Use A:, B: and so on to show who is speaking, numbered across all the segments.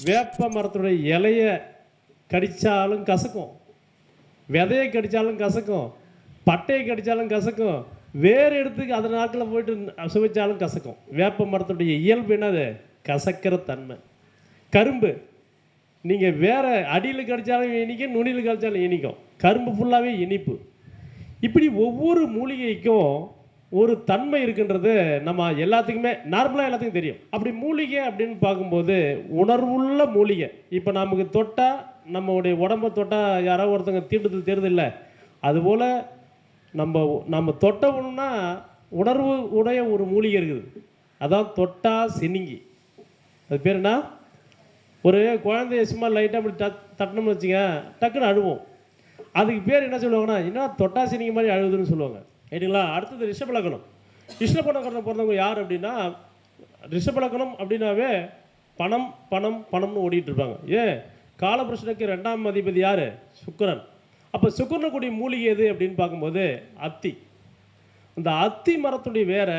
A: வேப்ப மரத்துடைய இலைய கடித்தாலும் கசக்கும், விதையை கடித்தாலும் கசக்கும், பட்டையை கடித்தாலும் கசக்கும், வேறு இடத்துக்கு அந்த நாட்களில் போயிட்டு சுவைச்சாலும் கசக்கும். வேப்ப மரத்துடைய இயல்பு என்னது? கசக்கிற தன்மை. கரும்பு நீங்கள் வேறு அடியில் கடித்தாலும் இனிக்கும், நுனியில் கடித்தாலும் இனிக்கும். கரும்பு ஃபுல்லாகவே இனிப்பு. இப்படி ஒவ்வொரு மூலிகைக்கும் ஒரு தன்மை இருக்குன்றது நம்ம எல்லாத்துக்குமே நார்மலாக எல்லாத்துக்கும் தெரியும். அப்படி மூலிகை அப்படின்னு பார்க்கும்போது உணர்வுள்ள மூலிகை. இப்போ நமக்கு தொட்டால், நம்மளுடைய உடம்பை தொட்டால் யாராவது ஒருத்தங்க தீண்டுதல் தெரியுதில்ல, அதுபோல் நம்ம தொட்டோம்னா உணர்வு உடைய ஒரு மூலிகை இருக்குது. அதான் தொட்டா சினிங்கி. அது பேர் என்ன? ஒரு குழந்தைய சும்மா லைட்டாக அப்படி தட்டணும்னு வச்சுங்க, டக்குன்னு அழுவோம். அதுக்கு பேர் என்ன சொல்லுவாங்கன்னா, என்ன தொட்டா சினிங்கி மாதிரி அழுகுதுன்னு சொல்லுவாங்க. ரைட்டுங்களா? அடுத்தது ரிஷபலக்கணம். ரிஷபலக்கணம் பிறந்தவங்க யார் அப்படின்னா, ரிஷபலக்கணம் அப்படின்னாவே பணம் பணம் பணம்னு ஓடிட்டு இருப்பாங்க. ஏன்? காலபுருஷனுக்கு 2ஆம் அதிபதி யார்? சுக்கிரன். அப்போ சுக்கிரனுக்குரிய மூலிகை எது அப்படின்னு பார்க்கும்போது அத்தி. இந்த அத்தி மரத்துடைய வேற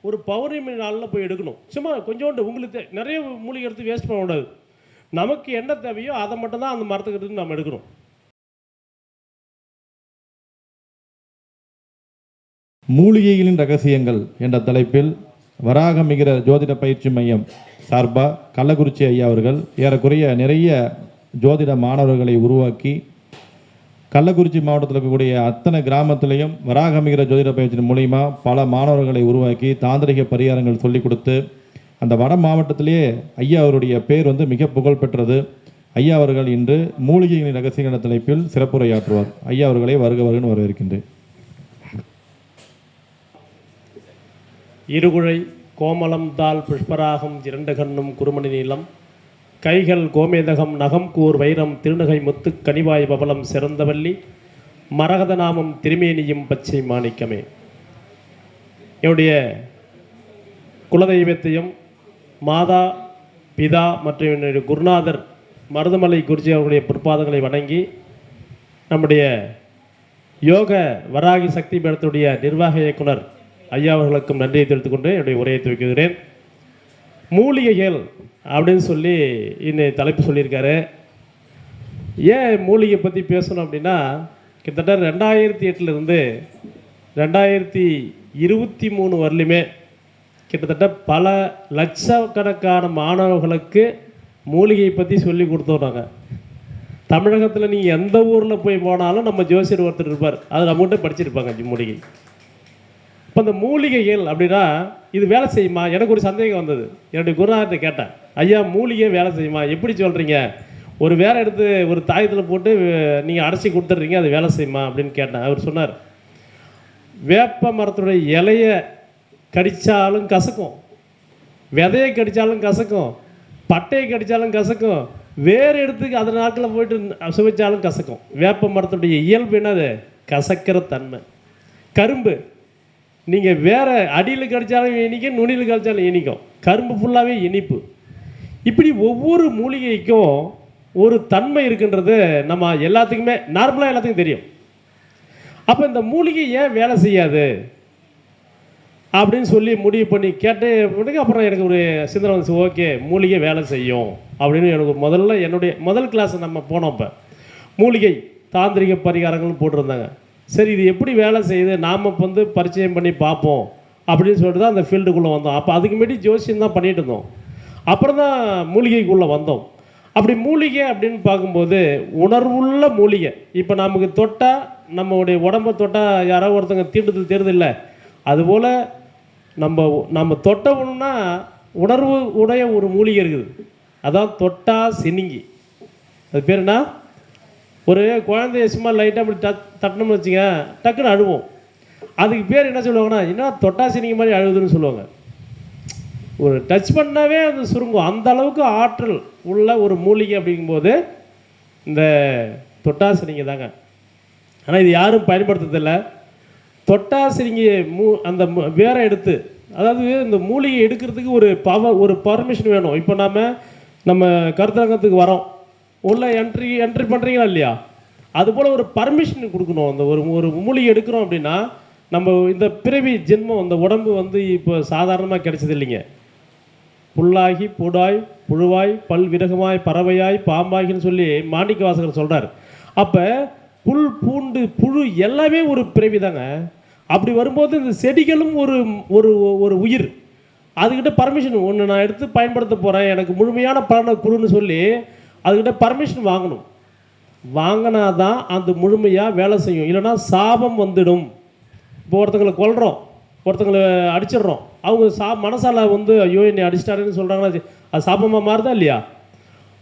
A: ஒரு பௌர்ணமி நாளில் போய் எடுக்கணும். சும்மா கொஞ்சோண்டு, உங்களுக்கு நிறைய மூலிகை எடுத்து வேஸ்ட் பண்ணக்கூடாது. நமக்கு என்ன தேவையோ அதை மட்டும்தான் அந்த மரத்துக்கு எடுத்து நம்ம எடுக்கணும்.
B: மூலிகைகளின் ரகசியங்கள் என்ற தலைப்பில் வராகமிகிற ஜோதிட பயிற்சி மையம் சார்பாக கள்ளக்குறிச்சி ஐயா அவர்கள் ஏறக்குறைய நிறைய ஜோதிட மாணவர்களை உருவாக்கி கள்ளக்குறிச்சி மாவட்டத்தில் இருக்கக்கூடிய அத்தனை கிராமத்திலையும் வராகமிகிற ஜோதிட பயிற்சி மூலிமா பல மாணவர்களை உருவாக்கி தாந்திரிக பரிகாரங்கள் சொல்லிக் கொடுத்து அந்த வட மாவட்டத்திலேயே ஐயா அவருடைய பேர் மிக புகழ் பெற்றது. ஐயா அவர்கள் இன்று மூலிகைகளின் ரகசியங்கள் என்ற தலைப்பில் சிறப்புரையாற்றுவார். ஐயா அவர்களை வருக வருகன்னு வரவேற்கின்றேன்.
A: இருகுழை கோமலம் தால் புஷ்பராகம் 2 கண்ணும் குருமணி நீளம் கைகள் கோமேதகம் நகம் கூர் வைரம் திருநகை முத்து கனிவாய் பபலம் சிறந்தவல்லி மரகத நாமம் திருமேனியும் பச்சை மாணிக்கமே. என்னுடைய குலதெய்வத்தையும் மாதா பிதா மற்றும் என்னுடைய குருநாதர் மருதமலை குருஜி அவர்களுடைய பொற்பாதங்களை வணங்கி நம்முடைய யோக வராகி சக்தி பீடத்துடைய நிர்வாக இயக்குனர் ஐயா அவர்களுக்கும் நன்றியை தெரிவித்துக் கொண்டு என்னுடைய உரையை துவக்குகிறேன். மூலிகைகள் அப்படின்னு சொல்லி இன்னும் தலைப்பு சொல்லியிருக்காரு. ஏன் மூலிகை பற்றி பேசணும் அப்படின்னா, கிட்டத்தட்ட 2008 2023 வரலுமே கிட்டத்தட்ட பல லட்சக்கணக்கான மாணவர்களுக்கு மூலிகை பற்றி சொல்லி கொடுத்தோம். தமிழகத்தில் நீங்கள் எந்த ஊரில் போய் போனாலும் நம்ம ஜோசியர் ஒருத்தர் இருப்பார், அது நம்மகிட்ட படிச்சிருப்பாங்க மூலிகை. இப்போ இந்த மூலிகைகள் அப்படின்னா இது வேலை செய்யுமா? எனக்கு ஒரு சந்தேகம் வந்தது. என்னுடைய குருநாதர்கிட்ட கேட்டேன், ஐயா மூலிகை வேலை செய்யுமா? எப்படி சொல்கிறீங்க? ஒரு வேலை எடுத்து ஒரு தாயத்தில் போட்டு நீங்கள் அடைச்சி கொடுத்துட்றீங்க, அது வேலை செய்யுமா அப்படின்னு கேட்டேன். அவர் சொன்னார், வேப்ப மரத்துடைய இலைய கடித்தாலும் கசக்கும், விதையை கடித்தாலும் கசக்கும், பட்டையை கடித்தாலும் கசக்கும், வேறு இடத்துக்கு அந்த நாட்களில் போயிட்டு சுவைச்சாலும் கசக்கும். வேப்ப மரத்துடைய இயல்பு என்னது? கசக்கிற தன்மை. கரும்பு நீங்கள் வேறு அடியில் கடித்தாலும் இனிக்கும், நுனியில் கடித்தாலும் இனிக்கும். கரும்பு ஃபுல்லாகவே இனிப்பு. இப்படி ஒவ்வொரு மூலிகைக்கும் ஒரு தன்மை இருக்குன்றது நம்ம எல்லாத்துக்குமே நார்மலாக எல்லாத்துக்கும் தெரியும். அப்போ இந்த மூலிகை ஏன் வேலை செய்யாது அப்படின்னு சொல்லி முடிவு பண்ணி கேட்டு அப்புறம் எனக்கு ஒரு சிந்தனை வந்துச்சு. ஓகே, மூலிகை வேலை செய்யும் அப்படின்னு எனக்கு என்னுடைய முதல் கிளாஸ் நம்ம போனோம். இப்போ மூலிகை தாந்திரிக பரிகாரங்கள்னு போட்டிருந்தாங்க. சரி, இது எப்படி வேலை செய்யுது, நாம் பரிச்சயம் பண்ணி பார்ப்போம் அப்படின்னு சொல்லிட்டு தான் அந்த ஃபீல்டுக்குள்ளே வந்தோம். அப்போ அதுக்கு முன்னாடி ஜோசியம் தான் பண்ணிகிட்டு இருந்தோம். அப்புறம் தான் மூலிகைக்குள்ளே வந்தோம். அப்படி மூலிகை அப்படின்னு பார்க்கும்போது உணர்வுள்ள மூலிகை. இப்போ நமக்கு தொட்டால், நம்மளுடைய உடம்பை தொட்டால் யாராவது ஒருத்தங்க தீண்டுதல் தெரியுதில்ல, அதுபோல் நம்ம தொட்டோம்னா உணர்வு உடைய ஒரு மூலிகை இருக்குது. அதான் தொட்டா சினிங்கி. அது பேர் என்ன? ஒரு குழந்தைய சும்மா லைட்டாக அப்படி தட்டணும்னு வச்சுங்க, டக்குன்னு அழுவோம். அதுக்கு பேர் என்ன சொல்லுவாங்கன்னா, என்ன தொட்டா சினிங்கி மாதிரி அழுகுதுன்னு சொல்லுவாங்க. ஒரு டச் பண்ணாவே அது சுருங்கும். அந்த அளவுக்கு ஆற்றல் உள்ள ஒரு மூலிகை அப்படிங்கும்போது இந்த தொட்டாசினிங்கி தாங்க. ஆனால் இது யாரும் பயன்படுத்துறதில்லை. தொட்டாசினிங்கி அந்த வேற எடுத்து, அதாவது இந்த மூலிகை எடுக்கிறதுக்கு ஒரு பர்மிஷன் வேணும். இப்போ நம்ம கருத்தரங்கத்துக்கு வரோம், உள்ள என்ட்ரி பண்ணுறீங்களா இல்லையா? அதுபோல் ஒரு பர்மிஷன் கொடுக்கணும். அந்த ஒரு மூலிகை எடுக்கிறோம் அப்படின்னா, நம்ம இந்த பிறவி ஜென்மம் அந்த உடம்பு இப்போ சாதாரணமாக கிடைச்சது இல்லைங்க. புல்லாகி பூடாய் புழுவாய் பல்விரகமாய் பறவையாய் பாம்பாகின்னு சொல்லி மாணிக்க வாசகர் சொல்கிறார். அப்போ புல் பூண்டு புழு எல்லாமே ஒரு பிறவி தாங்க. அப்படி வரும்போது இந்த செடிகளும் ஒரு ஒரு ஒரு உயிர். அதுக்கிட்ட பர்மிஷன் ஒன்று நான் எடுத்து பயன்படுத்த போகிறேன், எனக்கு முழுமையான பலனை கொடுன்னு சொல்லி அதுக்கிட்ட பர்மிஷன் வாங்கணும். வாங்கினா தான் அந்த முழுமையாக வேலை செய்யும். இல்லைன்னா சாபம் வந்துடும். இப்போ ஒருத்தங்களை கொல்றோம், ஒருத்தங்களை அடிச்சிடுறோம், அவங்க மனசால வந்து ஐயோ என்னை அடிச்சிட்டாருன்னு சொல்கிறாங்கன்னா அது சாபமாக மாறுதா இல்லையா?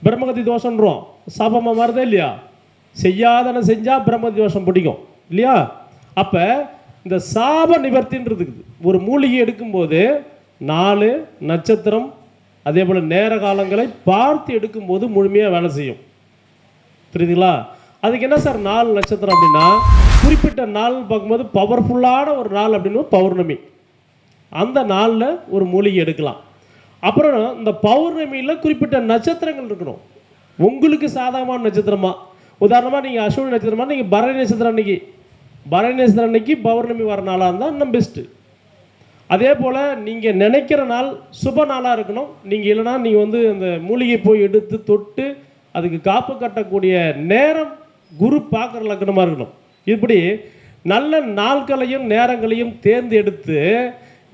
A: பிரம்மகத்தி தோஷன்றோம், சாபமாக மாறுதா இல்லையா? செய்யாதன செஞ்சால் பிரம்மகத்தி தோஷம் பிடிக்கும் இல்லையா? அப்போ இந்த சாப நிவர்த்தின்றதுக்கு ஒரு மூலிகை எடுக்கும்போது 4 நட்சத்திரம் அதே போல் நேர காலங்களை பார்த்து எடுக்கும்போது முழுமையாக வேலை செய்யும். புரியுதுங்களா? அதுக்கு என்ன சார் 4 நட்சத்திரம் அப்படின்னா, குறிப்பிட்ட நாள் பார்க்கும்போது பவர்ஃபுல்லான ஒரு நாள் அப்படின்னு பௌர்ணமி, அந்த நாளில் ஒரு மூலிகை எடுக்கலாம். அப்புறம் இந்த பௌர்ணமியில் குறிப்பிட்ட நட்சத்திரங்கள் இருக்கணும். உங்களுக்கு சாதகமான நட்சத்திரமா, உதாரணமாக நீங்கள் அஸ்வினி நட்சத்திரமா, நீங்கள் பரணி நட்சத்திரம் அன்னைக்கு பௌர்ணமி வர நாளாக இருந்தால் இன்னும் பெஸ்ட்டு. அதே போல் நீங்கள் நினைக்கிற நாள் சுப நாளாக இருக்கணும். நீங்கள் இல்லைனா நீங்கள் வந்து அந்த மூலிகை போய் எடுத்து தொட்டு அதுக்கு காப்பு கட்டக்கூடிய நேரம் குரு பார்க்குற லக்னமாக இருக்கணும். இப்படி நல்ல நாட்களையும் நேரங்களையும் தேர்ந்தெடுத்து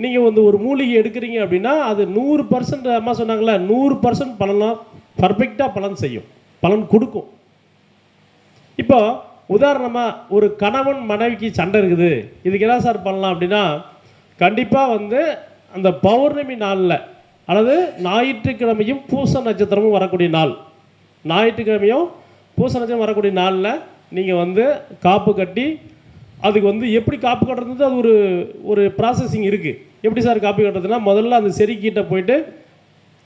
A: நீங்கள் வந்து ஒரு மூலிகை எடுக்கிறீங்க அப்படின்னா அது 100% அம்மா சொன்னாங்களே 100% பலனாக பர்ஃபெக்டாக பலன் செய்யும், பலன் கொடுக்கும். இப்போ உதாரணமாக ஒரு கணவன் மனைவிக்கு சண்டை இருக்குது, இதுக்கு என்ன சார் பண்ணலாம் அப்படின்னா, கண்டிப்பாக வந்து அந்த பௌர்ணமி நாளில் அல்லது ஞாயிற்றுக்கிழமையும் பூச நட்சத்திரமும் வரக்கூடிய நாள், ஞாயிற்றுக்கிழமையும் பூச நட்சத்திரம் வரக்கூடிய நாளில் நீங்கள் வந்து காப்பு கட்டி, அதுக்கு வந்து எப்படி காப்பு கட்டுறது அது ஒரு ப்ராசஸிங் இருக்குது. எப்படி சார் காப்பு கட்டுறதுன்னா, முதல்ல அந்த செடிக்கிட்ட போயிட்டு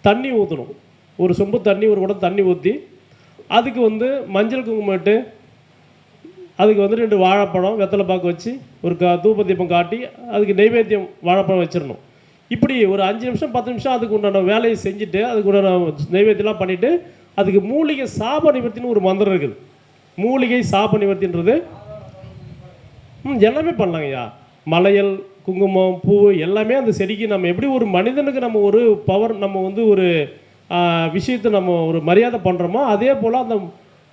A: தண்ணி ஊற்றணும். ஒரு சொம்பு தண்ணி, ஒரு குடம் தண்ணி ஊற்றி அதுக்கு வந்து மஞ்சள் குங்குமம் இட்டு அதுக்கு வந்து 2 வாழைப்பழம் வெத்தலை பாக்கு வச்சு ஒரு தூப தீபம் காட்டி அதுக்கு நைவேத்தியம் வாழைப்பழம் வச்சிடணும். இப்படி ஒரு 5 நிமிஷம் 10 நிமிஷம் அதுக்கு உண்டான வேலையை செஞ்சுட்டு அதுக்கு உண்டான நைவேத்தியம்லாம் பண்ணிவிட்டு அதுக்கு மூலிகை சாப நிவர்த்தின்னு ஒரு மந்திரம் இருக்குது. மூலிகை சாப நிவர்த்தின்றது எல்லாமே பண்ணலாங்க ஐயா. மலையல், குங்குமம், பூ எல்லாமே அந்த செடிக்கு நம்ம எப்படி ஒரு மனிதனுக்கு நம்ம ஒரு பவர், நம்ம வந்து ஒரு விஷயத்தை நம்ம ஒரு மரியாதை பண்ணுறோமோ அதே போல் அந்த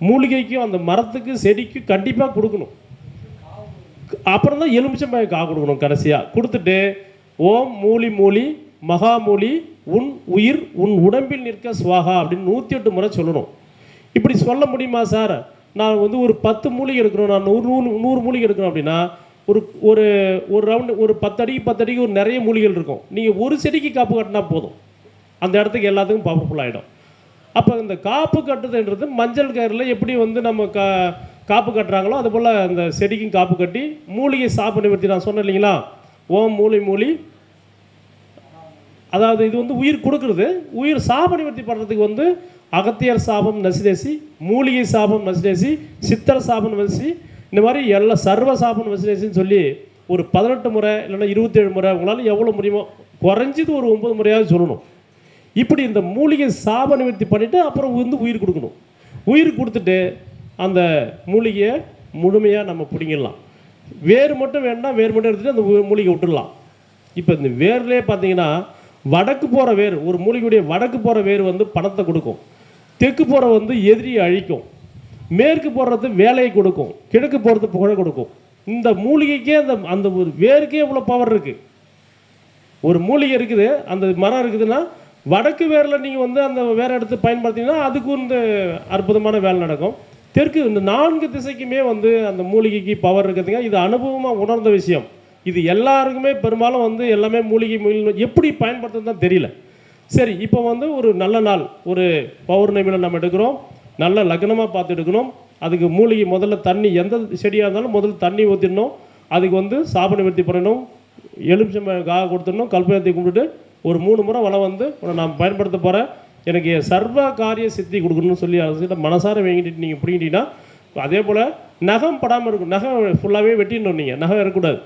A: மூலிகைக்கும் அந்த மரத்துக்கு செடிக்கும் கண்டிப்பாக கொடுக்கணும். அப்புறம் தான் எலுமிச்சம்பழம் காய் கொடுக்கணும். கடைசியாக கொடுத்துட்டு ஓம் மூலி மூலி மகாமூலி உன் உயிர் உன் உடம்பில் நிற்க சுவாகா அப்படின்னு 108 முறை சொல்லணும். இப்படி சொல்ல முடியுமா சார்? நான் வந்து ஒரு 10 மூலிகை எடுக்கணும், நான் 100 மூலிகை எடுக்கணும் அப்படின்னா ஒரு ஒரு ஒரு ரவுண்டு ஒரு 10 அடிக்கு ஒரு நிறைய மூலிகைகள் இருக்கும். நீங்கள் ஒரு செடிக்கு காப்பு கட்டினா போதும், அந்த இடத்துக்கு எல்லாத்துக்கும் பவர்ஃபுல் ஆகிடும். அப்போ இந்த காப்பு கட்டுதுன்றது மஞ்சள் கயிறில் எப்படி வந்து நம்ம காப்பு கட்டுறாங்களோ அதுபோல் அந்த செடிக்கும் காப்பு கட்டி மூலிகை சாப்பு நிவர்த்தி நான் சொன்னேன் இல்லைங்களா, ஓம் மூலி அதாவது இது வந்து உயிர் கொடுக்குறது. உயிர் சாப நிவர்த்தி பண்ணுறதுக்கு வந்து அகத்தியர் சாபம் நசிதேசி, மூலிகை சாபம் நசிதேசி, சித்தர் சாபம் நசிதேசி, இந்த மாதிரி எல்லாம் சர்வ சாபம் நசிதேசின்னு சொல்லி ஒரு 18 முறை இல்லைன்னா 27 முறை உங்களால் எவ்வளோ முடியுமோ குறைஞ்சது ஒரு 9 முறையாவது சொல்லணும். இப்படி இந்த மூலிகை சாப நிவர்த்தி பண்ணிவிட்டு அப்புறம் வந்து உயிர் கொடுக்கணும். உயிர் கொடுத்துட்டு அந்த மூலிகையை முழுமையாக நம்ம பிடிங்கிடலாம். வேர் மட்டும் வேணும்னா வேர் மட்டும் எடுத்துகிட்டு அந்த மூலிகை விட்டுடலாம். இப்போ இந்த வேர்லேயே பார்த்தீங்கன்னா வடக்கு போகிற வேர், ஒரு மூலிகையுடைய வடக்கு போகிற வேர் வந்து பணத்தை கொடுக்கும், தெற்கு போகிற வந்து எதிரியை அழிக்கும், மேற்கு போடுறது வேலையை கொடுக்கும், கிழக்கு போகிறது புகழை கொடுக்கும். இந்த மூலிகைக்கே அந்த ஒரு வேருக்கே இவ்வளோ பவர் இருக்குது. ஒரு மூலிகை இருக்குது, அந்த மரம் இருக்குதுன்னா வடக்கு வேரில் நீங்கள் வந்து அந்த வேரை எடுத்து பயன்படுத்திங்கன்னா அதுக்கு வந்து அற்புதமான வேலை நடக்கும். தெற்கு இந்த 4 திசைக்குமே வந்து அந்த மூலிகைக்கு பவர் இருக்குதுங்க. இது அனுபவமாக உணர்ந்த விஷயம். இது எல்லாருக்குமே பெரும்பாலும் வந்து எல்லாமே மூலிகை எப்படி பயன்படுத்துறது தான் தெரியல. சரி, இப்போ வந்து ஒரு நல்ல நாள், ஒரு பௌர்ணமியில் நம்ம எடுக்கிறோம், நல்ல லக்னமாக பார்த்து எடுக்கணும். அதுக்கு மூலிகை முதல்ல தண்ணி, எந்த செடியாக இருந்தாலும் முதல்ல தண்ணி ஊற்றிடணும். அதுக்கு வந்து சாப நிவர்த்தி பண்ணணும், எலுமிச்சம்பழம் காக கொடுத்துடணும், கல்பயத்தை கும்பிட்டுட்டு ஒரு 3 முறை வளம் வந்து நான் பயன்படுத்த போகிறேன், எனக்கு சர்வ காரிய சித்தி கொடுக்கணும்னு சொல்லி அதை மனசார வாங்கிட்டு நீங்கள் பிடிங்கிட்டீங்கன்னா, அதே போல் நகம் படாமல் இருக்கும். நகம் ஃபுல்லாகவே வெட்டிடணும், நீங்கள் நகம் இருக்கக்கூடாது,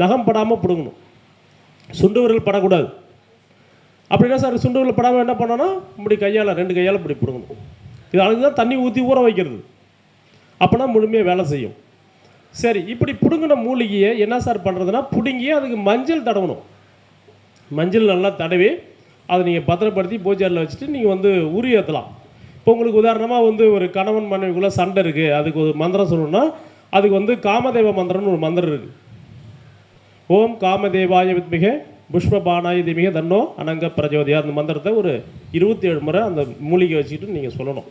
A: நகம் படாமல் பிடுங்கணும், சுண்டு விரல் படக்கூடாது. அப்படின்னா சார் சுண்டு விரல் படாமல் என்ன பண்ணோன்னா இப்படி கையால் 2 கையால் இப்படி பிடுங்கணும். இது அதுக்கு தான் தண்ணி ஊற்றி ஊற வைக்கிறது, அப்போனா முழுமையாக வேலை செய்யும். சரி, இப்படி பிடுங்கின மூலிகையை என்ன சார் பண்ணுறதுன்னா, பிடுங்கி அதுக்கு மஞ்சள் தடவணும். மஞ்சள் நல்லா தடவி அதை நீங்கள் பத்திரப்படுத்தி பூஜையில் வச்சுட்டு நீங்கள் வந்து உரி ஏற்றலாம். இப்போ உங்களுக்கு உதாரணமாக வந்து ஒரு கணவன் மனைவிக்குள்ளே சண்டை இருக்குது, அதுக்கு ஒரு மந்திரம் சொல்லணும்னா அதுக்கு வந்து காமதேவ மந்திரம்னு ஒரு மந்திரம் இருக்குது. ஓம் காமதேவாய வித்மிகே புஷ்பபானாய திமிக தன்னோ அனங்க பிரஜோதியா, அந்த மந்திரத்தை ஒரு 27 முறை அந்த மூலிகை வச்சுக்கிட்டு நீங்கள் சொல்லணும்.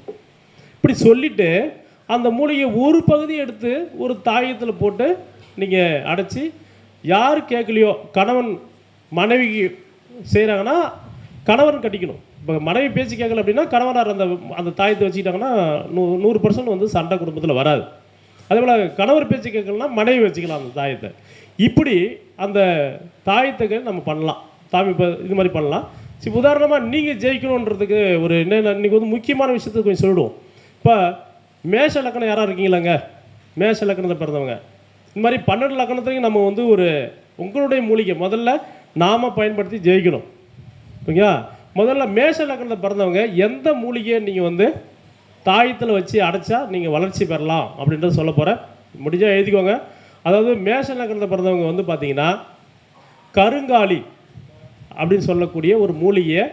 A: இப்படி சொல்லிவிட்டு அந்த மூலிகை ஒரு பகுதி எடுத்து ஒரு தாயத்தில் போட்டு நீங்கள் அடைச்சி, யார் கேட்கலையோ, கணவன் மனைவிக்கு செய்கிறாங்கன்னா கணவன் கட்டிக்கணும். இப்போ மனைவி பேச்சு கேட்கல அப்படின்னா கணவனார் அந்த தாயத்தை வச்சுக்கிட்டாங்கன்னா 100% வந்து சண்டை குடும்பத்தில் வராது. அதேபோல் கணவர் பேச்சு கேட்கலன்னா மனைவி வச்சுக்கலாம் அந்த தாயத்தை. இப்படி அந்த தாயத்துக்கு நம்ம பண்ணலாம். இப்போ இது மாதிரி பண்ணலாம். சரி, உதாரணமாக நீங்கள் ஜெயிக்கணுன்றதுக்கு ஒரு என்னென்ன இன்றைக்கி வந்து முக்கியமான விஷயத்தை கொஞ்சம் சொல்லிடுவோம். இப்போ மேஷ லக்கணம் யாராக இருக்கீங்களாங்க? மேஷ லக்கணத்தில் பிறந்தவங்க இந்த மாதிரி 12 லக்கணத்துலையும் நம்ம வந்து ஒரு உங்களுடைய மூலிகை முதல்ல நாம் பயன்படுத்தி ஜெயிக்கணும். ஓகேங்களா? முதல்ல மேஷ லக்கணத்தில் பிறந்தவங்க எந்த மூலிகையை நீங்கள் வந்து தாயத்தில் வச்சு அடைச்சா நீங்கள் வளர்ச்சி பெறலாம் அப்படின்றத சொல்ல போகிறேன். முடிஞ்சால் எழுதிக்கோங்க. அதாவது மேஷ லக்கணத்தை பிறந்தவங்க வந்து பார்த்தீங்கன்னா கருங்காலி அப்படின்னு சொல்லக்கூடிய ஒரு மூலிகையை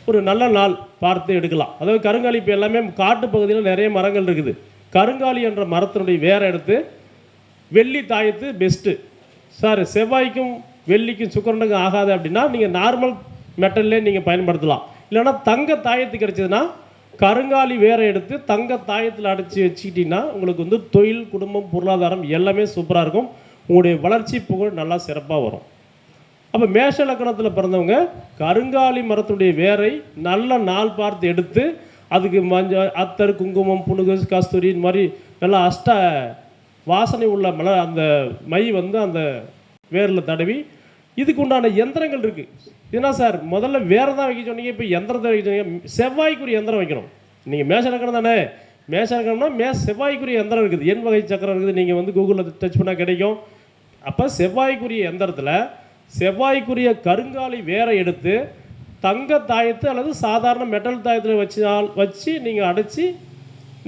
A: ஒரு நல்ல நாள் பார்த்து எடுக்கலாம். அதாவது கருங்காலி இப்போ எல்லாமே காட்டு பகுதியில் நிறைய மரங்கள் இருக்குது. கருங்காலி என்ற மரத்தினுடைய வேரை எடுத்து வெள்ளி தாயத்து பெஸ்ட்டு. சார், செவ்வாய்க்கும் வெள்ளிக்கும் சுக்கிரனுக்கும் ஆகாது அப்படின்னா நீங்கள் நார்மல் மெட்டல்லே நீங்கள் பயன்படுத்தலாம். இல்லைன்னா தங்க தாயத்து கிடைச்சதுன்னா கருங்காலி வேரை எடுத்து தங்க தாயத்தில் அடைச்சி வச்சுக்கிட்டிங்கன்னா உங்களுக்கு வந்து தொழில், குடும்பம், பொருளாதாரம் எல்லாமே சூப்பராக இருக்கும். உங்களுடைய வளர்ச்சி புகழ் நல்லா சிறப்பாக வரும். அப்போ மேஷ லக்கணத்தில் பிறந்தவங்க கருங்காலி மரத்துடைய வேரை நல்ல நாள் பார்த்து எடுத்து அதுக்கு மஞ்சள், அத்தர், குங்குமம், புனுகு, கஸ்தூரி இந்த மாதிரி நல்லா வாசனை உள்ள அந்த மை வந்து அந்த வேரில் தடவி இதுக்கு உண்டான யந்திரங்கள் இருக்குது. ஏன்னா சார் முதல்ல வேறு தான் வைக்க சொன்னீங்க, இப்போ யந்திரத்தை வைக்க சொன்னீங்க. செவ்வாய்க்குரிய யந்திரம் வைக்கணும். நீங்கள் மேஷ லக்கணம் தானே? மேஷ லக்கணம்னா செவ்வாய்க்குரிய யந்திரம் இருக்குது. எண் வகை சக்கரம் இருக்குது. நீங்கள் வந்து கூகுளில் டச் பண்ணால் கிடைக்கும். அப்போ செவ்வாய்க்குரிய யந்திரத்தில் செவ்வாய்க்குரிய கருங்காலி வேரை எடுத்து தங்க தாயத்து அல்லது சாதாரண மெட்டல் தாயத்தில் வச்சு நீங்கள் அடைச்சி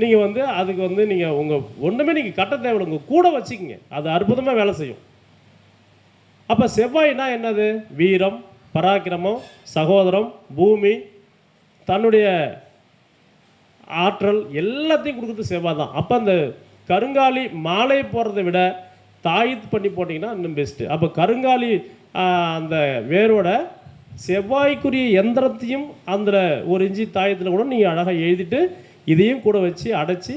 A: நீங்கள் வந்து அதுக்கு வந்து நீங்கள் உங்கள் ஒன்றுமே நீங்கள் கட்ட தேவையில்லை, உங்கள் கூட வச்சுக்கிங்க. அது அற்புதமாக வேலை செய்யும். அப்போ செவ்வாய்னா என்னது? வீரம், பராக்கிரமம், சகோதரம், பூமி, தன்னுடைய ஆற்றல் எல்லாத்தையும் கொடுக்குறது செவ்வாய் தான். அப்போ அந்த கருங்காலி மாலை போடுறதை விட தாயத்து பண்ணி போட்டிங்கன்னா இன்னும் பெஸ்ட்டு. அப்போ கருங்காலி அந்த வேரோட செவ்வாய்க்குரிய யந்திரத்தையும் அந்த 1 இன்ச்சு தாயத்தில் கூட நீங்கள் அழகாக எழுதிட்டு இதையும் கூட வச்சு அடைச்சி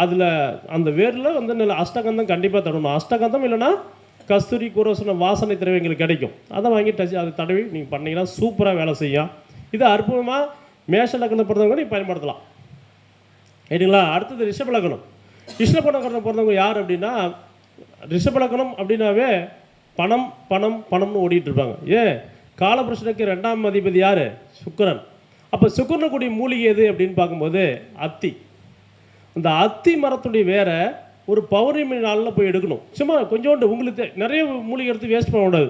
A: அதில் அந்த வேரில் வந்து நல்ல அஷ்டகந்தம் கண்டிப்பாக தடணும். அஷ்டகந்தம் இல்லைன்னா கஸ்தூரி, குரோசன வாசனை திரவியங்கள் கிடைக்கும். அதை வாங்கி அதை தடவி நீங்கள் பண்ணிங்கன்னா சூப்பராக வேலை செய்யும். இது அற்புதமாக மேஷ லக்கணத்தை பிறந்தவங்க நீங்கள் பயன்படுத்தலாம். ரைட்டுங்களா? அடுத்தது ரிஷப லக்கணம். ரிஷப லக்கணம் பிறந்தவங்க யார் அப்படின்னா, ரிஷப லக்கணம் அப்படின்னாவே பணம் பணம் பணம்னு ஓடிட்டு இருப்பாங்க. காலபுருஷனுக்கு 2ஆம் அதிபதி யார்? சுக்கிரன். அப்போ சுக்கிரனுக்குரிய மூலிகை எது அப்படின்னு பார்க்கும்போது அத்தி. அந்த அத்தி மரத்துடைய வேற ஒரு பௌர்ணமி நாளில் போய் எடுக்கணும். சும்மா கொஞ்சோண்டு, உங்களுக்கு நிறைய மூலிகை எடுத்து வேஸ்ட் பண்ணக்கூடாது.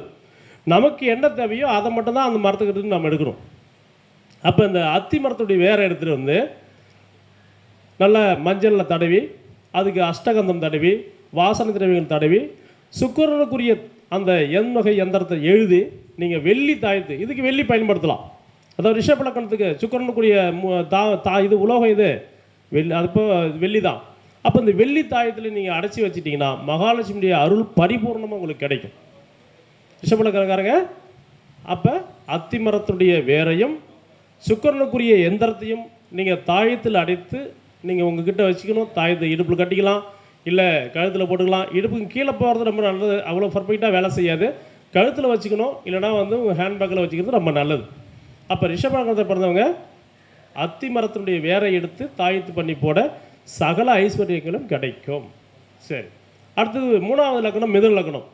A: நமக்கு என்ன தேவையோ அதை மட்டும்தான் அந்த மரத்துக்கு எடுத்து நம்ம எடுக்கணும். அப்போ இந்த அத்தி மரத்துடைய வேரை எடுத்துகிட்டு வந்து நல்லா மஞ்சளில் தடவி அதுக்கு அஷ்டகந்தம் தடவி வாசனை திரவியங்கள் தடவி சுக்கிரனுக்குரிய அந்த எண் வகை யந்திரத்தை எழுதி நீங்கள் வெள்ளி தாயத்து, இதுக்கு வெள்ளி பயன்படுத்தலாம். அதாவது ரிஷப லக்கணத்துக்கு சுக்கிரனுக்குரிய இது உலோகம், இது வெள்ளி, அப்போ வெள்ளி தான். அப்போ இந்த வெள்ளி தாயத்தில் நீங்கள் அடைச்சி வச்சிட்டிங்கன்னா மகாலட்சுமியுடைய அருள் பரிபூர்ணமாக உங்களுக்கு கிடைக்கும். ரிஷப லக்கணக்காரங்க அப்போ அத்தி மரத்துடைய வேரையும் சுக்கிரனுக்குரிய எந்திரத்தையும் நீங்கள் தாயத்தில் அடைத்து நீங்கள் உங்ககிட்ட வச்சுக்கணும். தாயத்தை இடுப்பில் கட்டிக்கலாம், இல்லை கழுத்தில் போட்டுக்கலாம். இடுப்புக்கு கீழே போகிறது ரொம்ப நல்லது, அவ்வளோ பர்ஃபெக்டாக வேலை செய்யாது. கழுத்தில் வச்சுக்கணும், இல்லைனா வந்து உங்கள் ஹேண்ட்பேக்கில் வச்சுக்கிறது ரொம்ப நல்லது. அப்போ ரிஷப லக்கணத்தை பிறந்தவங்க அத்தி மரத்தினுடைய வேரை எடுத்து தாயத்து பண்ணி போட சகல ஐஸ்வர்யங்களும் கிடைக்கும். சரி, அடுத்தது 3வது லக்கணம் மிதுன லக்கணம்.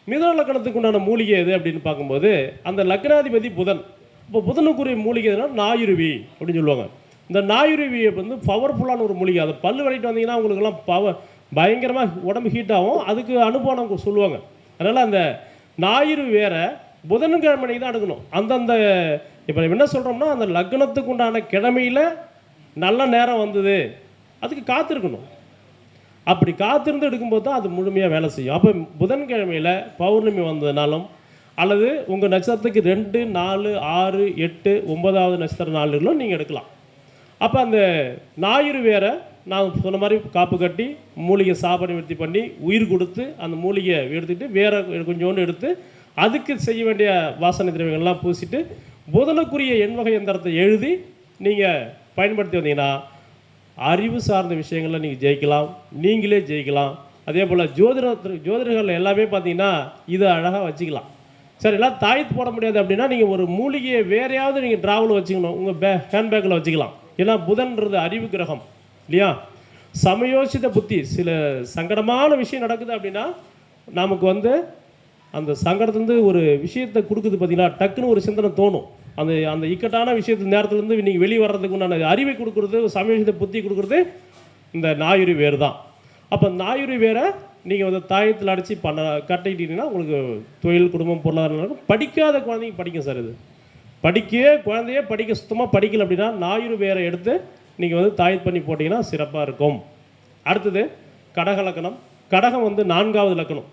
A: மிதுன லக்கணத்துக்கு உண்டான மூலிகை எது அப்படின்னு பார்க்கும்போது அந்த லக்னாதிபதி புதன். இப்போ புதனுக்குரிய மூலிகை எதுனா நாயுருவி அப்படின்னு சொல்லுவாங்க. இந்த நாயுருவியை வந்து பவர்ஃபுல்லான ஒரு மூலிகை. அதை பல்லு வலிட்டு வந்தீங்கன்னா உங்களுக்கெல்லாம் பயங்கரமாக உடம்பு ஹீட் ஆகும். அதுக்கு அனுபவம் சொல்லுவாங்க. அதனால் அந்த ஞாயிறு வேற புதன்கிழமை தான் எடுக்கணும். அந்தந்த இப்போ என்ன சொல்கிறோம்னா அந்த லக்னத்துக்கு உண்டான கிழமையில் நல்ல நேரம் வந்தது, அதுக்கு காத்திருக்கணும். அப்படி காத்திருந்து எடுக்கும்போது தான் அது முழுமையாக வேலை செய்யும். அப்போ புதன்கிழமையில் பௌர்ணமி வந்ததுனாலும் அல்லது உங்கள் நட்சத்திரத்துக்கு 2, 4, 6, 8, 9வது நட்சத்திர நாளுகளும் நீங்கள் எடுக்கலாம். அப்போ அந்த ஞாயிறு வேற நான் சொன்ன மாதிரி காப்பு கட்டி மூலிகை சாபனை விருத்தி பண்ணி உயிர் கொடுத்து அந்த மூலிகையை எடுத்துக்கிட்டு வேற கொஞ்சோண்டு எடுத்து அதுக்கு செய்ய வேண்டிய வாசனை திரவியங்கள்லாம் பூசிட்டு புதனுக்குரிய எண்வகை எந்திரத்தை எழுதி நீங்கள் பயன்படுத்தி வந்தீங்கன்னா அறிவு சார்ந்த விஷயங்களில் நீங்கள் ஜெயிக்கலாம், நீங்களே ஜெயிக்கலாம். அதே போல் ஜோதிடர்கள் எல்லாமே பார்த்தீங்கன்னா இதை அழகாக வச்சுக்கலாம். சரி, எல்லாம் தாயத்து போட முடியாது அப்படின்னா நீங்கள் ஒரு மூலிகையை வேறையாவது நீங்கள் ட்ராவலில் வச்சுக்கணும், உங்கள் ஹேண்ட்பேக்கில் வச்சுக்கலாம். ஏன்னா புதன்றது அறிவு கிரகம் இல்லையா? சமயோசித புத்தி. சில சங்கடமான விஷயம் நடக்குது அப்படின்னா நமக்கு வந்து அந்த சங்கடத்துலேருந்து ஒரு விஷயத்தை கொடுக்குது பார்த்தீங்கன்னா, டக்குன்னு ஒரு சிந்தனை தோணும். அந்த அந்த இக்கட்டான விஷயத்து நேரத்துலேருந்து நீங்கள் வெளியே வர்றதுக்கு உண்டான அறிவை கொடுக்குறது, சமயோசித புத்தி கொடுக்குறது இந்த ஞாயிறு வேறு தான். அப்போ ஞாயிறு வேரை நீங்கள் வந்து தாயத்தில் அடித்து கட்டிக்கிட்டீங்கன்னா உங்களுக்கு தொழில், குடும்பம், பொருளாதாரம் நடக்கும். படிக்காத குழந்தைங்க படிக்கும் சார். இது குழந்தையே படிக்க சுத்தமாக படிக்கல அப்படின்னா ஞாயிறு வேரை எடுத்து நீங்கள் வந்து தாயத்து பண்ணி போட்டிங்கன்னா சிறப்பாக இருக்கும். அடுத்தது கடக லக்கணம். கடகம் வந்து 4வது லக்கணம்.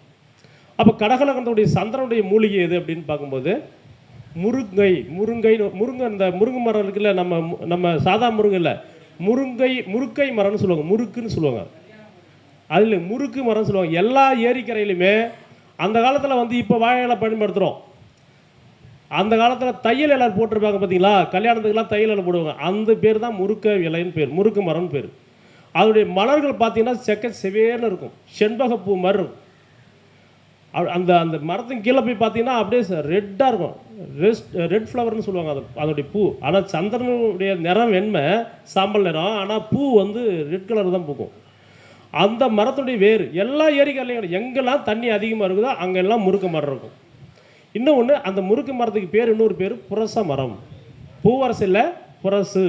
A: அப்போ கடக லக்கணத்துடைய சந்திரனுடைய மூலிகை எது அப்படின்னு பார்க்கும்போது முருங்கை. அந்த முருங்கை மரம் இருக்குல்ல, நம்ம சாதா முருங்கை இல்லை, முருக்கை மரம்னு சொல்லுவாங்க, முறுக்குன்னு சொல்லுவாங்க. அதில் முறுக்கு மரம் சொல்லுவாங்க. எல்லா ஏரிக்கரையிலுமே அந்த காலத்தில் வந்து இப்போ வாழை இலை பயன்படுத்துகிறோம். அந்த காலத்தில் தையல் இலை போட்டிருப்பாங்க பார்த்தீங்களா, கல்யாணத்துக்கெல்லாம் தையல் இலை போடுவாங்க. அந்த பேர் தான் முறுக்க இலைன்னு பேர், முறுக்கு மரம்னு பேர். அதனுடைய மலர்கள் பார்த்தீங்கன்னா செவேர்னு இருக்கும், செண்பகப்பூ மாதிரி இருக்கும். அந்த அந்த மரத்தின் கீழே போய் பார்த்தீங்கன்னா அப்படியே ரெட்டாக இருக்கும், ரெட் ஃப்ளவர்னு சொல்லுவாங்க அதோடைய பூ. ஆனால் சந்திரனுடைய நிறம் வெண்மை, சாம்பல் நிறம், ஆனால் பூ வந்து ரெட் கலர் தான் பூக்கும். அந்த மரத்துடைய வேறு எல்லா ஏரிக்கரையிலையும் எங்கெல்லாம் தண்ணி அதிகமாக இருக்குதோ அங்கெல்லாம் முறுக்கு மரம் இருக்கும். இன்னொன்று, அந்த முறுக்கு மரத்துக்கு பேர் இன்னொரு பேர் புரச மரம். பூவரசு இல்லை, புரசு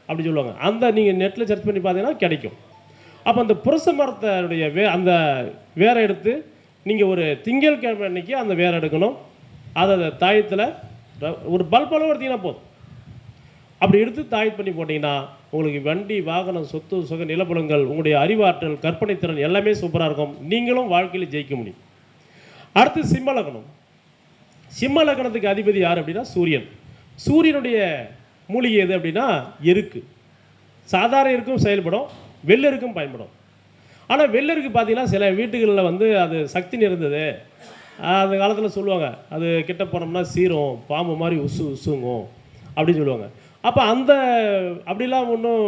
A: அப்படி சொல்லுவாங்க. அந்த நீங்கள் நெட்டில் சர்ச் பண்ணி பார்த்தீங்கன்னா கிடைக்கும். அப்போ அந்த புரச மரத்தினுடைய அந்த வேரை எடுத்து நீங்கள் ஒரு திங்கட்கிழமை அன்னைக்கு அந்த வேரை எடுக்கணும். அதை தாயத்தில் ஒரு பல்பளவு எடுத்தீங்கன்னா போதும். அப்படி எடுத்து தாயத்து பண்ணி போட்டிங்கன்னா உங்களுக்கு வண்டி, வாகனம், சொத்து, சுக, நிலப்புலங்கள், உங்களுடைய அறிவாற்றல், கற்பனை திறன் எல்லாமே சூப்பராக இருக்கும். நீங்களும் வாழ்க்கையில் ஜெயிக்க முடியும். அடுத்து சிம்ம லக்னம். சிம்ம லக்னத்துக்கு அதிபதி யார் அப்படின்னா சூரியன். சூரியனுடைய மூலிகை எது அப்படின்னா எருக்கு. சாதாரண எருக்கும் செயல்படும், வெள்ளெருக்கும் பயன்படும். ஆனால் வெள்ளெருக்கு பார்த்தீங்கன்னா சில வீட்டுகளில் வந்து அது சக்தி நிறைந்தது. அந்த காலத்தில் சொல்லுவாங்க, அது கிட்ட போனோம்னா சீரும், பாம்பு மாதிரி உசுங்கும் அப்படின்னு சொல்லுவாங்க. அப்போ அப்படிலாம் ஒன்றும்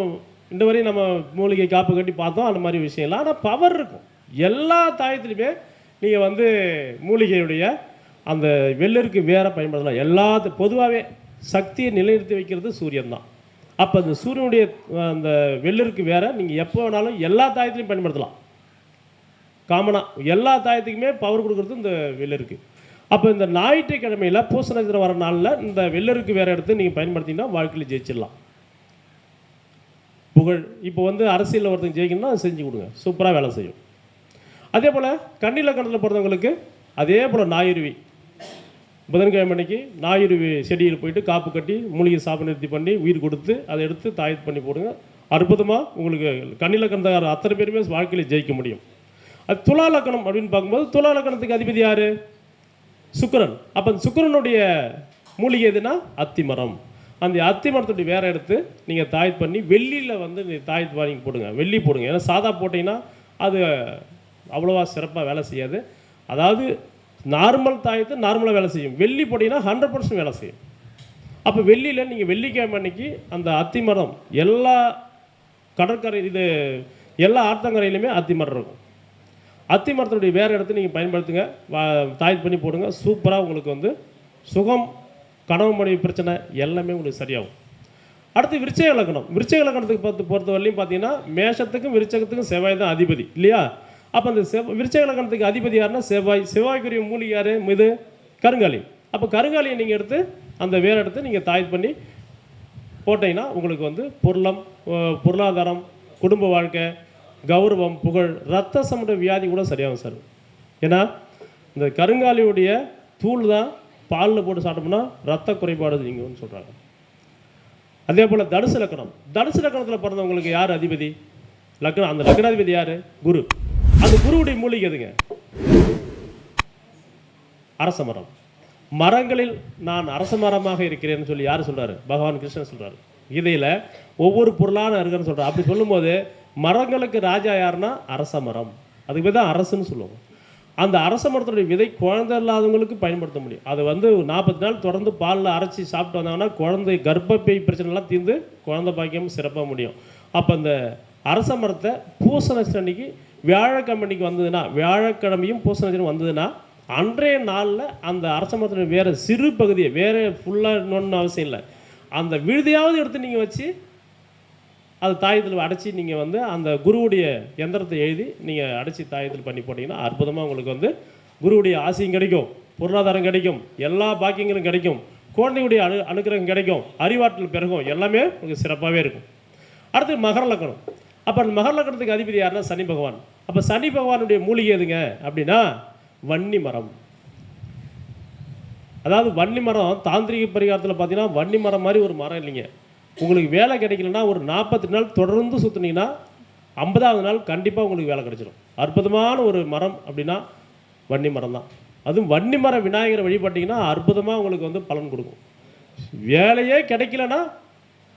A: இந்த வரையும் நம்ம மூலிகை காப்பு கட்டி பார்த்தோம், அந்த மாதிரி விஷயம்லாம். ஆனால் பவர் இருக்கும். எல்லா தாயத்துலையுமே நீங்கள் வந்து மூலிகையுடைய அந்த வெள்ளருக்கு வேற பயன்படுத்தலாம். பொதுவாகவே சக்தியை நிலைநிறுத்தி வைக்கிறது சூரியன் தான். அப்போ அந்த சூரியனுடைய அந்த வெள்ளருக்கு வேற நீங்கள் எப்போ வேணாலும் எல்லா தாயத்துலையும் பயன்படுத்தலாம். காமனாக எல்லா தாயத்துக்குமே பவர் கொடுக்குறது இந்த வெள்ளருக்கு. அப்போ இந்த ஞாயிற்றுக்கிழமையில் பூச நட்சத்திரம் வர நாளில் இந்த வெள்ளருக்கு வேற எடுத்து நீங்கள் பயன்படுத்திங்கன்னா வாழ்க்கையில் ஜெயிச்சிடலாம். புகழ். இப்போ வந்து அரசியலில் ஒருத்தங்க ஜெயிக்கணும்னா அதை செஞ்சு கொடுங்க, சூப்பராக வேலை செய்யும். அதே போல் கன்னி லக்னத்தில் பிறந்தவங்களுக்கு அதே போல் ஞாயிறுவி, புதன்கிழமை அன்னைக்கு ஞாயிறுவி செடியில் போயிட்டு காப்பு கட்டி மூலிகை சாப்பு நிறுத்தி பண்ணி உயிர் கொடுத்து அதை எடுத்து தாயத்து பண்ணி போடுங்க. அற்புதமாக உங்களுக்கு கன்னி லக்னத்தார் அத்தனை பேருமே வாழ்க்கையில் ஜெயிக்க முடியும். அது துலா லக்னம் அப்படின்னு பார்க்கும்போது துலா லக்னத்துக்கு அதிபதி யார்? சுக்கிரன். அப்போ அந்த சுக்கிரனுடைய மூலிகை எதுனா அத்தி மரம். அந்த அத்தி மரத்துடைய வேற எடுத்து நீங்கள் தாயத்து பண்ணி வெள்ளியில் வந்து தாயத்து வாங்கி போடுங்க, வெள்ளி போடுங்க. ஏன்னா சாதா போட்டிங்கன்னா அது அவ்வளோவா சிறப்பாக வேலை செய்யாது. அதாவது நார்மல் தாயத்து நார்மலாக வேலை செய்யும், வெள்ளி போட்டிங்கன்னா 100% வேலை செய்யும். அப்போ வெள்ளியில் நீங்கள் வெள்ளிக்கிழமை அன்னைக்கு அந்த அத்தி மரம் எல்லா எல்லா ஆற்றங்கரையிலுமே அத்தி மரம் இருக்கும். அத்தி மரத்தினுடைய வேறு இடத்துல நீங்கள் பயன்படுத்துங்க, தாயத்து பண்ணி போடுங்க. சூப்பராக உங்களுக்கு வந்து சுகம், கனவு மனைவி பிரச்சனை எல்லாமே உங்களுக்கு சரியாகும். அடுத்து விருச்சிக லக்னம். விருச்சிக லக்னத்துக்கு பொறுத்தவரையிலையும் பார்த்தீங்கன்னா மேஷத்துக்கும் விருச்சகத்துக்கும் செவ்வாய் தான் அதிபதி இல்லையா? அப்போ அந்த விருச்சிக லக்னத்துக்கு அதிபதி யாருன்னா செவ்வாய். செவ்வாய்க்குரிய மூலிகை யார்? இது கருங்காலி. அப்போ கருங்காலியை நீங்கள் எடுத்து அந்த வேறு எடுத்து நீங்கள் தாயத்து பண்ணி போட்டிங்கன்னா உங்களுக்கு வந்து பொருளாதாரம், குடும்ப வாழ்க்கை, கௌரவம், புகழ், ரத்த சம்பந்த வியாதி கூட சரியாகும் சார். ஏன்னா இந்த கருங்காலியுடைய தூள் தான் பாலில் போட்டு சாப்பிட்டோம்னா ரத்த குறைபாடு நீங்கன்னு சொல்கிறாங்க. அதே போல் தனுசு லக்னம். தனுசு லக்னத்தில் பிறந்தவங்களுக்கு யார் அதிபதி? லக்னம். அந்த லக்னாதிபதி யார்? குரு. அந்த குருவுடைய மூலிகை எதுங்க? அரச மரம். மரங்களில் நான் அரச மரமாக இருக்கிறேன்னு சொல்லி யார் சொல்கிறாரு? பகவான் கிருஷ்ணன் சொல்கிறார். கீதையில் ஒவ்வொரு பொருளான இருக்குன்னு சொல்கிறார். அப்படி சொல்லும்போது மரங்களுக்கு ராஜா யாருன்னா அரச மரம். அதுக்கு பேர் தான் அரசுன்னு சொல்லுவோம். அந்த அரச மரத்துடைய விதை குழந்தை இல்லாதவங்களுக்கு பயன்படுத்த முடியும். அது 40 நாள் தொடர்ந்து பாலில் அரைச்சி சாப்பிட்டு வந்தாங்கன்னா குழந்தை கர்ப்பப்பை பிரச்சனைலாம் தீர்ந்து குழந்தை பாக்கியம் சிறப்பாக முடியும். அப்போ அந்த அரச மரத்தை பூசணி வியாழக்கிழமைக்கு வந்ததுன்னா, வியாழக்கிழமையும் பூசணி வந்ததுன்னா அன்றைய நாளில் அந்த அரச மரத்துடைய வேறு சிறு பகுதியை, வேறு ஃபுல்லாக இன்னொன்று அவசியம் இல்லை, அந்த விழுதியாவது எடுத்து நீங்கள் வச்சு அது தாயத்தில் அடைச்சி நீங்கள் அந்த குருவுடைய எந்திரத்தை எழுதி நீங்கள் அடைச்சி தாயத்தில் பண்ணி போட்டிங்கன்னா அற்புதமாக உங்களுக்கு குருவுடைய ஆசையும் கிடைக்கும், பொருளாதாரம் கிடைக்கும், எல்லா பாக்கியங்களும் கிடைக்கும், குழந்தையுடைய அனுக்கிரகம் கிடைக்கும், அறிவாற்றல் பிறகும், எல்லாமே உங்களுக்கு சிறப்பாகவே இருக்கும். அடுத்து மகர லக்னம். அப்போ அந்த மகர லக்னத்துக்கு அதிபதி யாருன்னா சனி பகவான். அப்போ சனி பகவானுடைய மூலிகை எதுங்க அப்படின்னா வன்னி மரம். அதாவது வன்னி மரம் தாந்திரிக பரிகாரத்தில் பார்த்தீங்கன்னா வன்னி மரம் மாதிரி ஒரு மரம் இல்லைங்க. உங்களுக்கு வேலை கிடைக்கலன்னா ஒரு 40 நாள் தொடர்ந்து சுற்றுனீங்கன்னா 50வது நாள் கண்டிப்பாக உங்களுக்கு வேலை கிடைச்சிடும். அற்புதமான ஒரு மரம் அப்படின்னா வன்னி மரம் தான். அதுவும் வன்னி மரம் விநாயகரை வழிபட்டிங்கன்னா அற்புதமாக உங்களுக்கு பலன் கொடுக்கும். வேலையே கிடைக்கலன்னா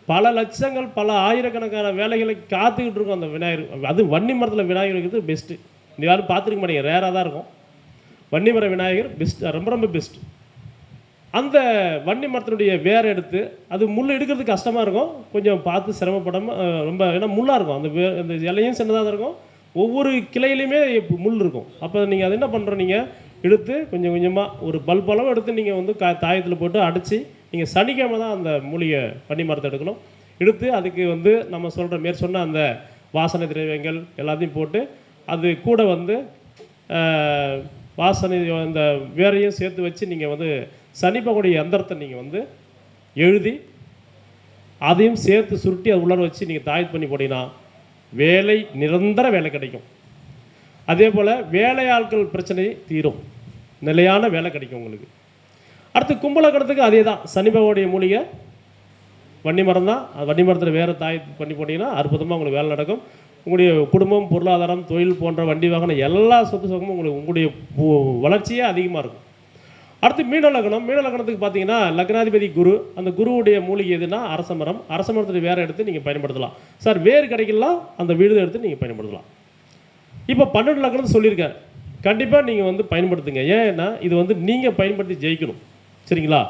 A: பல லட்சங்கள் பல ஆயிரக்கணக்கான வேலைகளை காத்துக்கிட்டு இருக்கும் அந்த விநாயகர். அது வன்னி மரத்தில் விநாயகர் இருக்கிறது பெஸ்ட்டு. நீ யாரும் பார்த்துருக்க மாட்டீங்க, ரேராக தான் இருக்கும். வன்னி மர விநாயகர் பெஸ்ட், ரொம்ப ரொம்ப பெஸ்ட். அந்த வன்னி மரத்தினுடைய வேரை எடுத்து, அது முள் எடுக்கிறதுக்கு கஷ்டமாக இருக்கும், கொஞ்சம் பார்த்து சிரமப்படாமல் ரொம்ப, ஏன்னா முள்ளாக இருக்கும் அந்த இலையும் சின்னதாக இருக்கும், ஒவ்வொரு கிளையிலையுமே முள் இருக்கும். அப்போ நீங்கள் அது என்ன பண்ணுறோம், நீங்கள் எடுத்து கொஞ்சம் கொஞ்சமாக ஒரு பல்பளவு எடுத்து நீங்கள் தாயத்தில் போட்டு அடைச்சி நீங்கள் சனிக்கிழமை தான் அந்த மூலிகை வன்னி மரத்தை எடுக்கணும். எடுத்து அதுக்கு நம்ம சொல்கிற மாரி சொன்ன அந்த வாசனை திரவியங்கள் எல்லாத்தையும் போட்டு அது கூட வாசனை அந்த வேரையும் சேர்த்து வச்சு நீங்கள் சனி பகவானுடைய எந்திரத்தை நீங்கள் எழுதி அதையும் சேர்த்து சுருட்டி அது உள்ளர வச்சு நீங்கள் தாயத்து பண்ணி போட்டிங்கன்னா வேலை, நிரந்தர வேலை கிடைக்கும். அதே போல் வேலையாட்கள் பிரச்சனை தீரும், நிலையான வேலை கிடைக்கும் உங்களுக்கு. அடுத்து கும்பலக்கணத்துக்கு அதே தான், சனி பகவானுடைய மூலிகை வன்னி மரம் தான். வன்னி மரத்தில் வேறு தாயத்து பண்ணி போட்டிங்கன்னா அற்புதமாக உங்களுக்கு வேலை நடக்கும். உங்களுடைய குடும்பம், பொருளாதாரம், தொழில் போன்ற வண்டி வாகனம் எல்லா சொத்து சுகமும் உங்களுடைய வளர்ச்சியே அதிகமாக இருக்கும். அடுத்து மீன லக்னம். மீன லக்னத்துக்கு பார்த்தீங்கன்னா லக்னாதிபதி குரு. அந்த குருவுடைய மூலிகை எதுனா அரச மரம். அரச மரத்துடைய வேரை எடுத்து நீங்கள் பயன்படுத்தலாம். சார் வேறு கிடைக்கலாம், அந்த விழுதை எடுத்து நீங்கள் பயன்படுத்தலாம். இப்போ 12 லக்னத்தை சொல்லியிருக்காரு, கண்டிப்பாக நீங்கள் பயன்படுத்துங்க. ஏன்னா இது நீங்கள் பயன்படுத்தி ஜெயிக்கணும், சரிங்களா?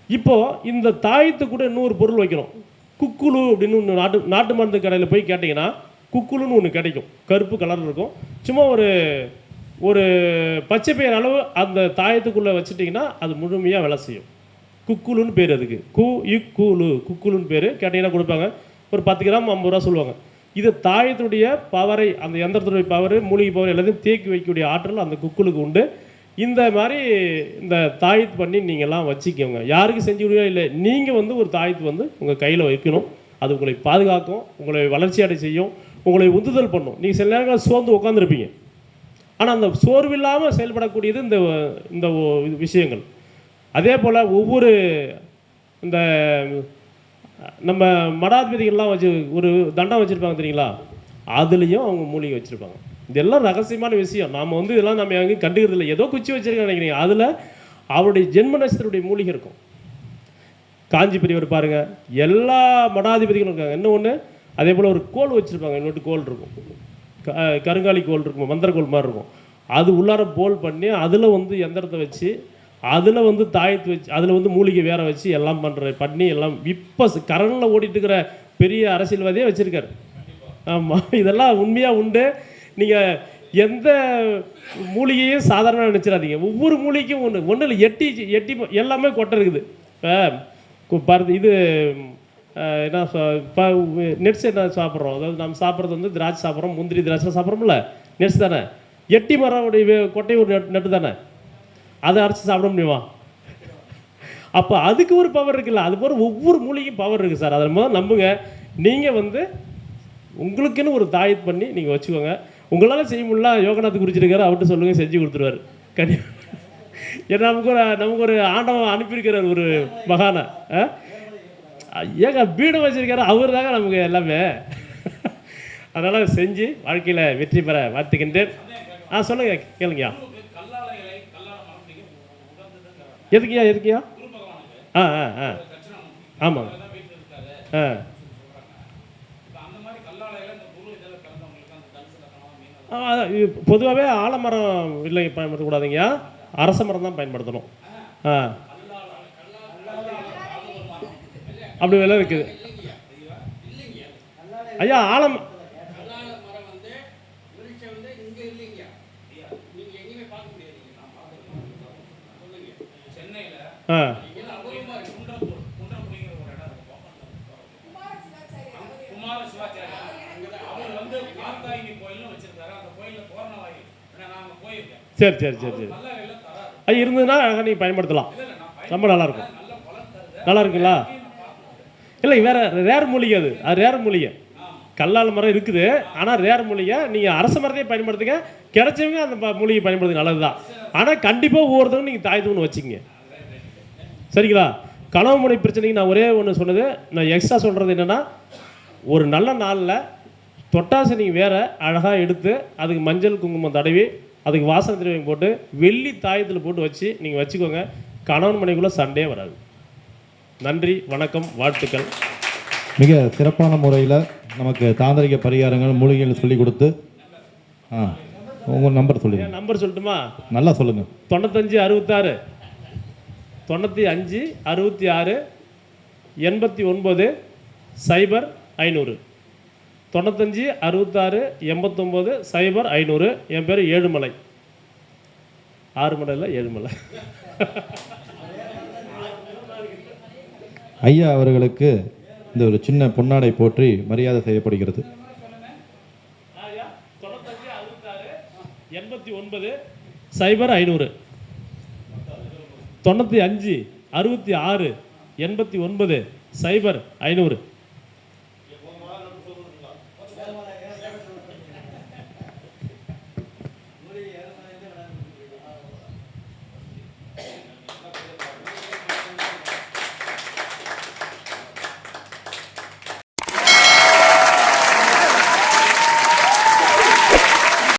A: இப்போது இந்த தாயத்து கூட இன்னொரு பொருள் வைக்கணும். குக்குழு அப்படின்னு ஒன்று நாட்டு மருந்து கடையில் போய் கேட்டிங்கன்னா குக்குழுன்னு ஒன்று கிடைக்கும், கருப்பு கலர் இருக்கும். சும்மா ஒரு பச்சை பயிர் அளவு அந்த தாயத்துக்குள்ளே வச்சுட்டிங்கன்னா அது முழுமையாக வேலை செய்யும். குக்குழுன்னு பேர் அதுக்கு, குக்குழுன்னு பேர். கேட்டிங்கன்னா கொடுப்பாங்க, ஒரு 10 கிராம் 50 ரூபா சொல்லுவாங்க. இது தாயத்துடைய பவரை, அந்த எந்திரத்துடைய பவர், மூலிகை பவர் எல்லாத்தையும் தேக்கி வைக்கக்கூடிய ஆற்றல் அந்த குக்குளுக்கு உண்டு. இந்த மாதிரி இந்த தாயத்து பண்ணி நீங்கள்லாம் வச்சுக்கோங்க. யாருக்கு செஞ்சு விடுவோ இல்லை, நீங்கள் ஒரு தாயத்து உங்கள் கையில் வைக்கணும். அது உங்களை பாதுகாக்கும், உங்களை வளர்ச்சி அடை செய்யும், உங்களை உந்துதல் பண்ணும். நீங்கள் சில நேரங்கள் சோர்ந்து உட்காந்துருப்பீங்க, ஆனால் அந்த சோர்வில்லாமல் செயல்படக்கூடியது இந்த விஷயங்கள். அதே போல் ஒவ்வொரு இந்த நம்ம மடாதிபதிகள்லாம் வச்சு ஒரு தண்டம் வச்சுருப்பாங்க தெரியுங்களா, அதுலேயும் அவங்க மூலிகை வச்சுருப்பாங்க. இதெல்லாம் ரகசியமான விஷயம். நாம் இதெல்லாம் நம்ம எங்கேயும் கண்டுக்கிறது இல்லை. ஏதோ குச்சி வச்சுருக்கேன் நினைக்கிறீங்க, அதில் அவருடைய ஜென்ம நட்சத்திரத்துடைய மூலிகை இருக்கும். காஞ்சி பெரியவர் பாருங்கள், எல்லா மடாதிபதிகளும் இருக்காங்க. இன்னொன்று அதே போல் ஒரு கோல் வச்சுருப்பாங்க, இன்னொரு கோல் இருக்கும், கருங்காலி கோல் இருக்கும், மந்திர கோல் மாதிரி இருக்கும். அது உள்ளார போல் பண்ணி அதில் எந்திரத்தை வச்சு அதில் தாயத்து வச்சு அதில் மூலிகை வேற வச்சு எல்லாம் பண்ணி எல்லாம் இப்போ கரண்டில் ஓடிட்டு இருக்கிற பெரிய அரசியல்வாதியே வச்சுருக்காரு. ஆமாம், இதெல்லாம் உண்மையாக உண்டு. நீங்கள் எந்த மூலிகையும் சாதாரணமாக நினச்சிடாதீங்க. ஒவ்வொரு மூலிகைக்கும் ஒன்று இல்லை, எட்டி எல்லாமே கொட்டை இருக்குது. இப்போ பாருது, இது என்ன இப்போ நெட்ஸ் என்ன சாப்பிட்றோம், அதாவது நம்ம சாப்பிட்றது திராட்சை சாப்பிட்றோம், முந்திரி திராட்சை சாப்பிட்றோம்ல, நெட்ஸ் தானே. எட்டி மரமுடைய கொட்டை ஒரு நெட்டு தானே, அதை அரைச்சி சாப்பிட முடியுமா? அப்போ அதுக்கு ஒரு பவர் இருக்குல்ல, அது போல் ஒவ்வொரு மூலிகையும் பவர் இருக்குது சார். அதில் முதல் நம்புங்க. நீங்கள் உங்களுக்குன்னு ஒரு தாயத்து பண்ணி நீங்கள் வச்சுக்கோங்க. உங்களால் செய்ய முடியல, யோகநாத் குறிச்சிருக்காரு, அவர்கிட்ட சொல்லுங்கள், செஞ்சு கொடுத்துருவார் கண்டிப்பாக. ஏன்னா நமக்கு ஒரு ஆண்டவன் அனுப்பியிருக்கிறார் ஒரு மகானை. ஏங்க பீடம் வச்சிருக்காரு, அவர் தாங்க நமக்கு எல்லாமே. அதனால் செஞ்சு வாழ்க்கையில் வெற்றி பெற வாழ்த்துக்கின்றேன். சொல்லுங்கள், கேளுங்கய்யா. எதுக்குயா எதுக்குயா? ஆ ஆ ஆ ஆமாங்க. ஆ பொதுவாகவே ஆலமரம் இல்லை பயன்படுத்தக்கூடாதுங்கய்யா, அரச மரம் தான் பயன்படுத்தணும். ஆ அப்படி விலை இருக்குது ஐயா. ஆ சரி சரி சரி சரி. அது இருந்ததுன்னா நீங்கள் பயன்படுத்தலாம், ரொம்ப நல்லாயிருக்கும். நல்லா இருக்குங்களா? இல்லை, வேற ரேர் மூலிகை, அது ரேர் மூலிகை. கல்லால் மரம் இருக்குது, ஆனால் ரேர் மூலிகை. நீங்கள் அரச மரத்தையே பயன்படுத்துங்க, கிடைச்சவங்க அந்த மூலிகை பயன்படுத்துங்க, நல்லது தான். ஆனால் கண்டிப்பாக ஒவ்வொருத்தரும் நீங்கள் தாயத்துன்னு வச்சுக்கங்க, சரிங்களா? கனவு மனை பிரச்சனைக்கு நான் ஒரே ஒன்று சொன்னது, நான் எக்ஸ்ட்ரா சொல்கிறது என்னென்னா, ஒரு நல்ல நாளில் தொட்டாசை நீங்கள் வேற அழகாக எடுத்து அதுக்கு மஞ்சள் குங்குமம் தடவி அதுக்கு வாசனை திரவியம் போட்டு வெள்ளி தாயத்தில் போட்டு வச்சு நீங்கள் வச்சுக்கோங்க, கணவன் மனைக்குள்ளே சண்டே வராது. நன்றி, வணக்கம், வாழ்த்துக்கள்.
B: மிக சிறப்பான முறையில் நமக்கு தாந்திரிக பரிகாரங்கள் மூலிகைகள் சொல்லி கொடுத்து உங்கள் நம்பர் சொல்லுங்கள்.
A: நம்பர் சொல்லட்டுமா?
B: நல்லா சொல்லுங்கள்.
A: 95 66 95 66 89 0 500. 95 66 89 0 500. என் பேர் ஏழுமலை. 6 மலை இல்லை, ஏழுமலை.
B: ஐயா அவர்களுக்கு இந்த ஒரு சின்ன பொன்னாடை போற்றி மரியாதை செய்யப்படுகிறது.
A: 95 66 89 0 500. 95 66 89 0 500.